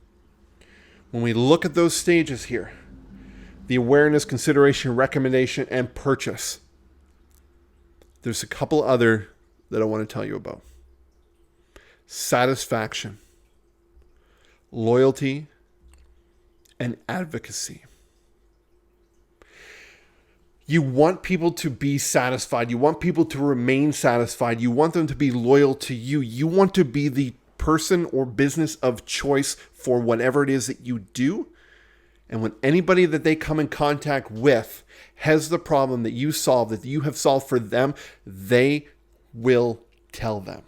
When we look at those stages here, the awareness, consideration, recommendation, and purchase, there's a couple other that I want to tell you about. Satisfaction, loyalty, and advocacy. You want people to be satisfied. You want people to remain satisfied. You want them to be loyal to you. You want to be the person or business of choice for whatever it is that you do. And when anybody that they come in contact with has the problem that you solve, that you have solved for them, they will tell them.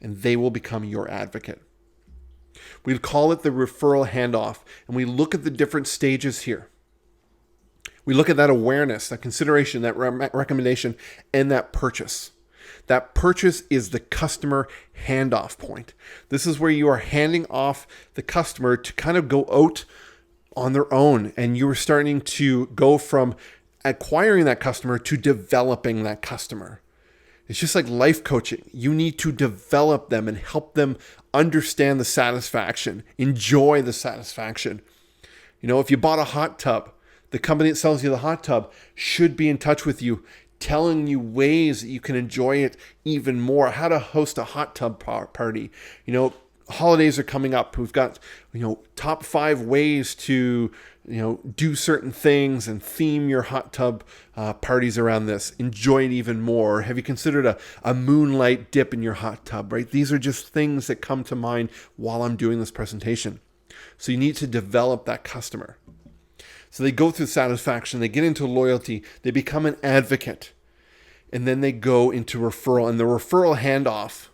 And they will become your advocate. We call it the referral handoff. And we look at the different stages here. We look at that awareness, that consideration, that recommendation, and that purchase. That purchase is the customer handoff point. This is where you are handing off the customer to kind of go out on their own. And you are starting to go from acquiring that customer to developing that customer. It's just like life coaching. You need to develop them and help them understand the satisfaction, enjoy the satisfaction. If you bought a hot tub, the company that sells you the hot tub should be in touch with you, telling you ways that you can enjoy it even more, how to host a hot tub party. Holidays are coming up. We've got, top 5 ways to, do certain things and theme your hot tub parties around this. Enjoy it even more. Have you considered a moonlight dip in your hot tub, right? These are just things that come to mind while I'm doing this presentation. So you need to develop that customer. So they go through satisfaction, they get into loyalty, they become an advocate, and then they go into referral. And the referral handoff,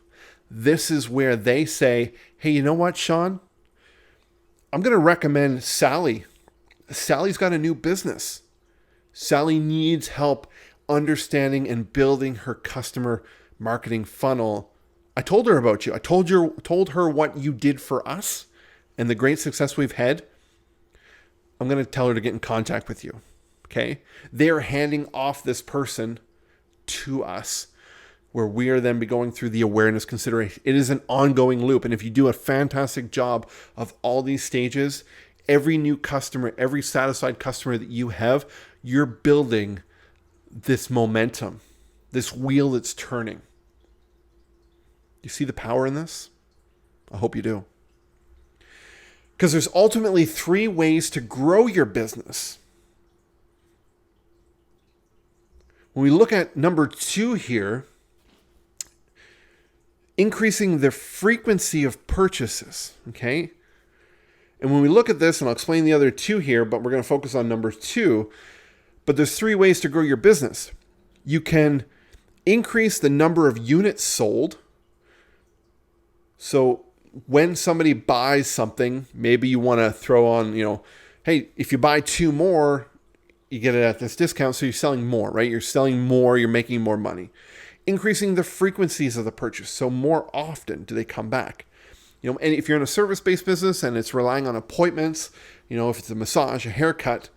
this is where they say, hey, you know what, Sean? I'm going to recommend Sally. Sally's got a new business. Sally needs help understanding and building her customer marketing funnel. I told her about you. I told her what you did for us and the great success we've had. I'm going to tell her to get in contact with you. Okay? They're handing off this person to us, where we are then going through the awareness consideration. It is an ongoing loop. And if you do a fantastic job of all these stages, every new customer, every satisfied customer that you have, you're building this momentum, this wheel that's turning. You see the power in this? I hope you do. Because there's ultimately 3 ways to grow your business. When we look at number 2 here, increasing the frequency of purchases, okay? And when we look at this, and I'll explain the other 2 here, but we're going to focus on number 2, but there's 3 ways to grow your business. You can increase the number of units sold. So when somebody buys something, maybe you want to throw on, hey, if you buy 2 more, you get it at this discount. So you're selling more, right? You're selling more, you're making more money. Increasing the frequencies of the purchase. So more often do they come back. And if you're in a service-based business and it's relying on appointments, if it's a massage, a haircut,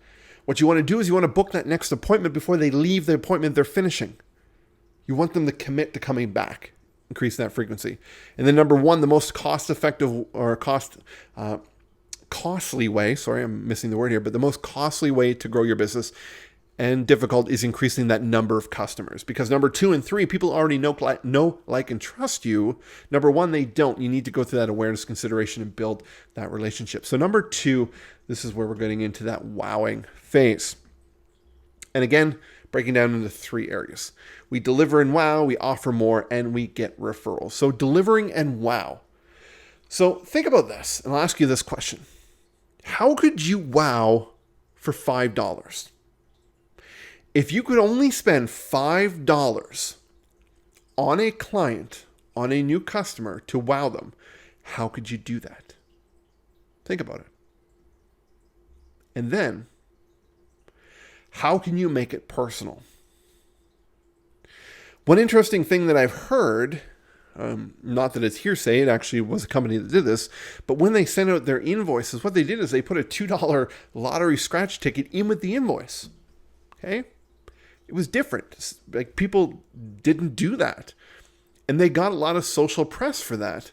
what you want to do is you want to book that next appointment before they leave the appointment they're finishing. You want them to commit to coming back. Increase that frequency. And then number 1, the most cost-effective or costly way, sorry, I'm missing the word here, but the most costly way to grow your business and difficult is increasing that number of customers. Because number 2 and 3, people already know, like, and trust you. Number 1, they don't. You need to go through that awareness consideration and build that relationship. So number 2, this is where we're getting into that wowing phase. And again, breaking down into 3 areas. We deliver and wow, we offer more, and we get referrals. So delivering and wow. So think about this, and I'll ask you this question. How could you wow for $5? If you could only spend $5 on a client, on a new customer to wow them, how could you do that? Think about it. And then, how can you make it personal? One interesting thing that I've heard, not that it's hearsay, it actually was a company that did this, but when they sent out their invoices, what they did is they put a $2 lottery scratch ticket in with the invoice. Okay? It was different. Like, people didn't do that. And they got a lot of social press for that.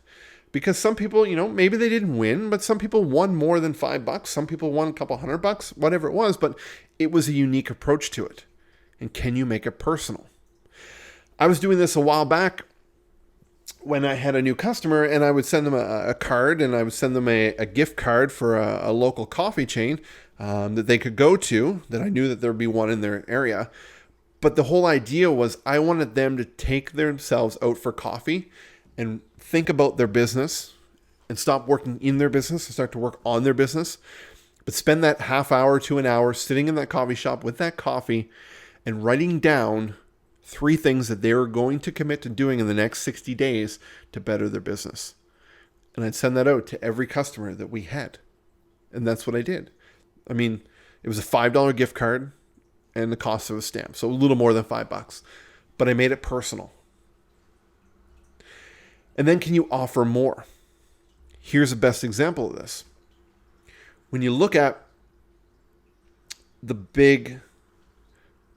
Because some people, maybe they didn't win, but some people won more than $5. Some people won a couple $100, whatever it was, but it was a unique approach to it. And can you make it personal? I was doing this a while back when I had a new customer, and I would send them a card, and I would send them a gift card for a local coffee chain that they could go to, that I knew that there would be one in their area. But the whole idea was I wanted them to take themselves out for coffee and think about their business and stop working in their business and start to work on their business. But spend that half hour to an hour sitting in that coffee shop with that coffee and writing down 3 things that they were going to commit to doing in the next 60 days to better their business. And I'd send that out to every customer that we had. And that's what I did. I mean, it was a $5 gift card and the cost of a stamp. So a little more than $5. But I made it personal. And then can you offer more? Here's the best example of this. When you look at the big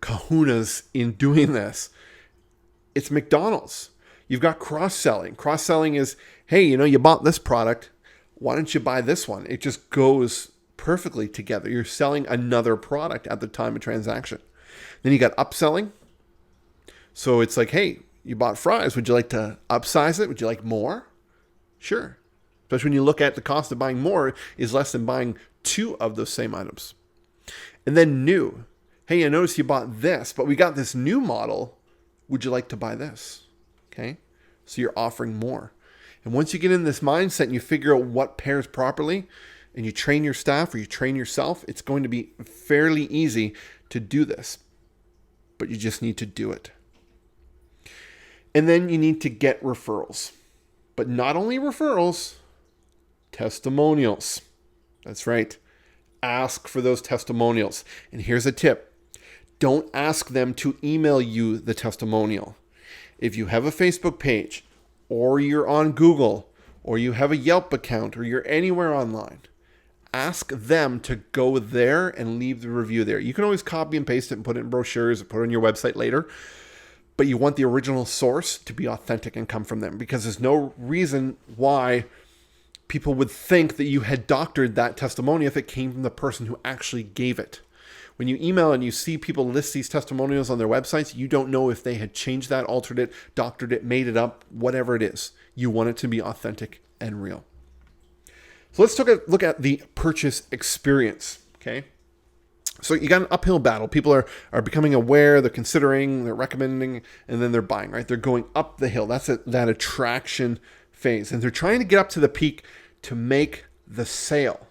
kahunas in doing this, it's McDonald's. You've got cross-selling. Cross-selling is, hey, you bought this product. Why don't you buy this one? It just goes perfectly together. You're selling another product at the time of transaction. Then you got upselling. So it's like, hey, you bought fries. Would you like to upsize it? Would you like more? Sure. Especially when you look at the cost of buying more is less than buying 2 of those same items. And then new. Hey, I noticed you bought this, but we got this new model. Would you like to buy this? Okay. So you're offering more. And once you get in this mindset and you figure out what pairs properly and you train your staff or you train yourself, it's going to be fairly easy to do this. But you just need to do it. And then you need to get referrals. But not only referrals, testimonials. That's right. Ask for those testimonials. And here's a tip. Don't ask them to email you the testimonial. If you have a Facebook page, or you're on Google, or you have a Yelp account, or you're anywhere online, ask them to go there and leave the review there. You can always copy and paste it and put it in brochures or put it on your website later. But you want the original source to be authentic and come from them, because there's no reason why people would think that you had doctored that testimony if it came from the person who actually gave it. When you email and you see people list these testimonials on their websites, you don't know if they had changed that, altered it, doctored it, made it up, whatever it is. You want it to be authentic and real. So let's look at the purchase experience, okay? So you got an uphill battle. People are becoming aware, they're considering, they're recommending, and then they're buying, right? They're going up the hill. That's that attraction phase. And they're trying to get up to the peak to make the sale.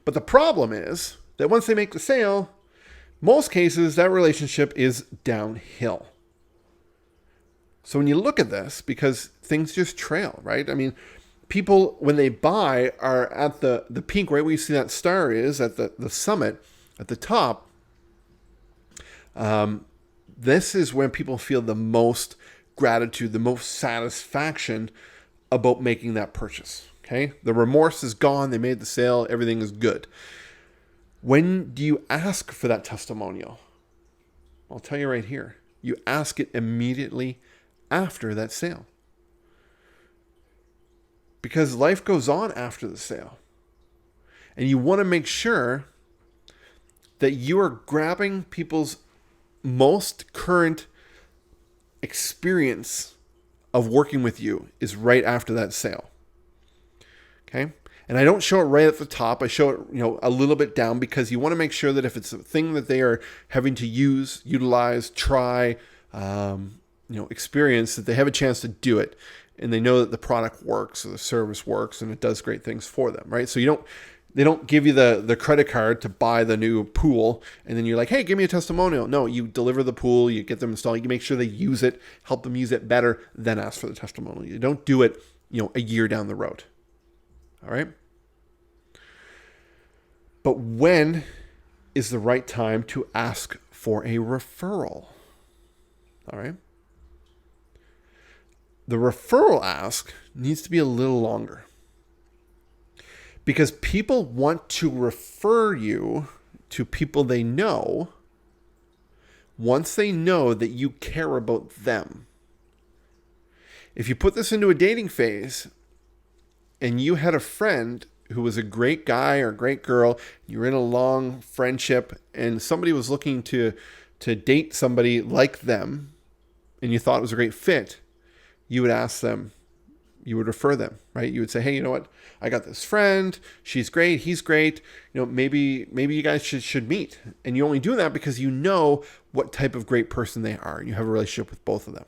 But the problem is that once they make the sale, most cases that relationship is downhill. So when you look at this, because things just trail, right? I mean, people, when they buy, are at the peak, right where you see that star is, at the summit, at the top. This is when people feel the most gratitude, the most satisfaction about making that purchase. Okay, the remorse is gone. They made the sale. Everything is good. When do you ask for that testimonial? I'll tell you right here. You ask it immediately after that sale. Because life goes on after the sale. And you want to make sure that you are grabbing people's most current experience of working with you is right after that sale. Okay? And I don't show it right at the top. I show it, a little bit down, because you want to make sure that if it's a thing that they are having to use, utilize, try, experience, that they have a chance to do it, and they know that the product works or the service works and it does great things for them, right? So they don't give you the credit card to buy the new pool, and then you're like, hey, give me a testimonial. No, you deliver the pool, you get them installed, you make sure they use it, help them use it better, then ask for the testimonial. You don't do it, a year down the road. All right? But when is the right time to ask for a referral? All right? The referral ask needs to be a little longer, because people want to refer you to people they know once they know that you care about them. If you put this into a dating phase and you had a friend who was a great guy or a great girl, you were in a long friendship, and somebody was looking to date somebody like them, and you thought it was a great fit, you would ask them, you would refer them, right? You would say, hey, you know what? I got this friend. She's great. He's great. Maybe you guys should meet. And you only do that because you know what type of great person they are, and you have a relationship with both of them.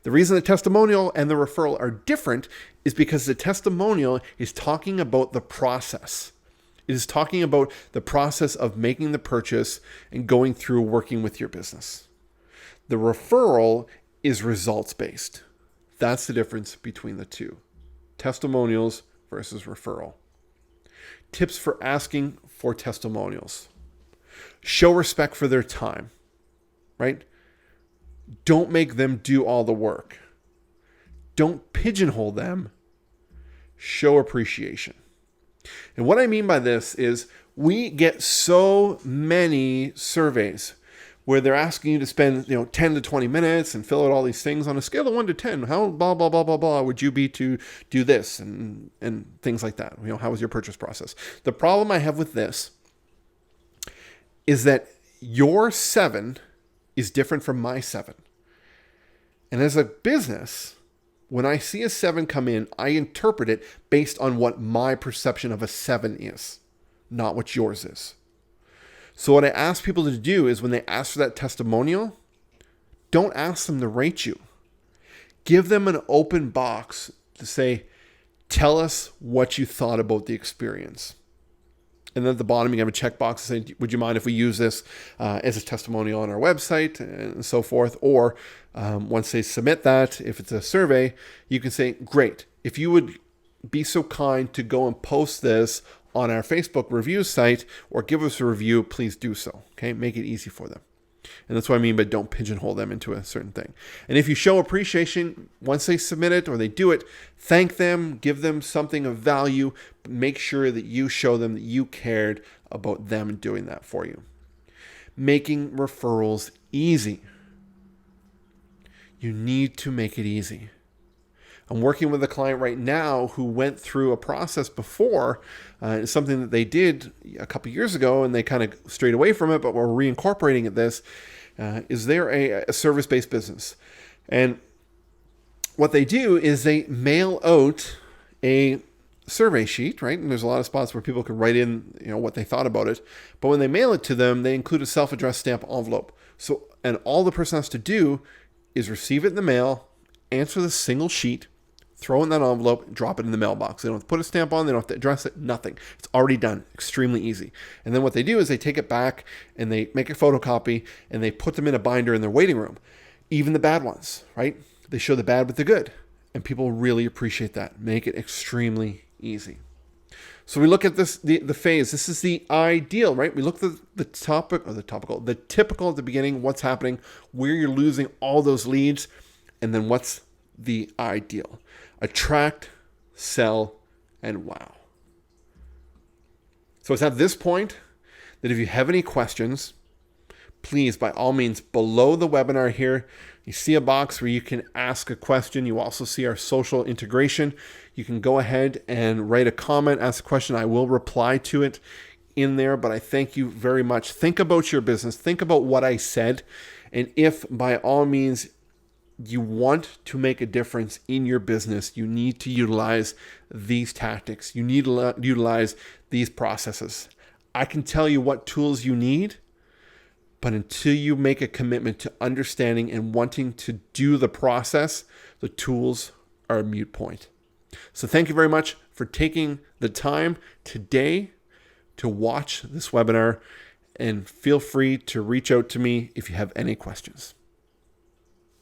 The reason the testimonial and the referral are different is because the testimonial is talking about the process. It is talking about the process of making the purchase and going through working with your business. The referral is results-based. That's the difference between the two. Testimonials versus referral. Tips for asking for testimonials. Show respect for their time, right? Don't make them do all the work. Don't pigeonhole them. Show appreciation. And what I mean by this is we get so many surveys where they're asking you to spend 10 to 20 minutes and fill out all these things on a scale of 1 to 10. How blah blah blah blah blah would you be to do this and things like that? How was your purchase process? The problem I have with this is that your 7 is different from my 7. And as a business, when I see a 7 come in, I interpret it based on what my perception of a 7 is, not what yours is. So what I ask people to do is when they ask for that testimonial, don't ask them to rate you. Give them an open box to say, tell us what you thought about the experience. And then at the bottom, you have a checkbox to say, would you mind if we use this as a testimonial on our website and so forth? Or once they submit that, if it's a survey, you can say, great. If you would be so kind to go and post this on our Facebook review site or give us a review, please do so. Okay, make it easy for them. And that's what I mean by don't pigeonhole them into a certain thing. And if you show appreciation, once they submit it or they do it, thank them, give them something of value, but make sure that you show them that you cared about them doing that for you. Making referrals easy. You need to make it easy. I'm working with a client right now who went through a process before. It's something that they did a couple years ago and they kind of strayed away from it, but we're reincorporating it. This is they're a service-based business. And what they do is they mail out a survey sheet, right? And there's a lot of spots where people can write in, what they thought about it. But when they mail it to them, they include a self-addressed stamp envelope. And all the person has to do is receive it in the mail, answer the single sheet, throw in that envelope, drop it in the mailbox. They don't have to put a stamp on, they don't have to address it, nothing. It's already done, extremely easy. And then what they do is they take it back and they make a photocopy and they put them in a binder in their waiting room. Even the bad ones, right? They show the bad with the good. And people really appreciate that. Make it extremely easy. So we look at this, the phase. This is the ideal, right? We look at the typical at the beginning, what's happening, where you're losing all those leads, and then what's the ideal. Attract, sell, and wow. So it's at this point that if you have any questions, please, by all means, below the webinar here, you see a box where you can ask a question. You also see our social integration. You can go ahead and write a comment, ask a question. I will reply to it in there, but I thank you very much. Think about your business. Think about what I said. And if by all means you want to make a difference in your business, you need to utilize these tactics. You need to utilize these processes. I can tell you what tools you need, but until you make a commitment to understanding and wanting to do the process, the tools are a moot point. So thank you very much for taking the time today to watch this webinar, and feel free to reach out to me if you have any questions.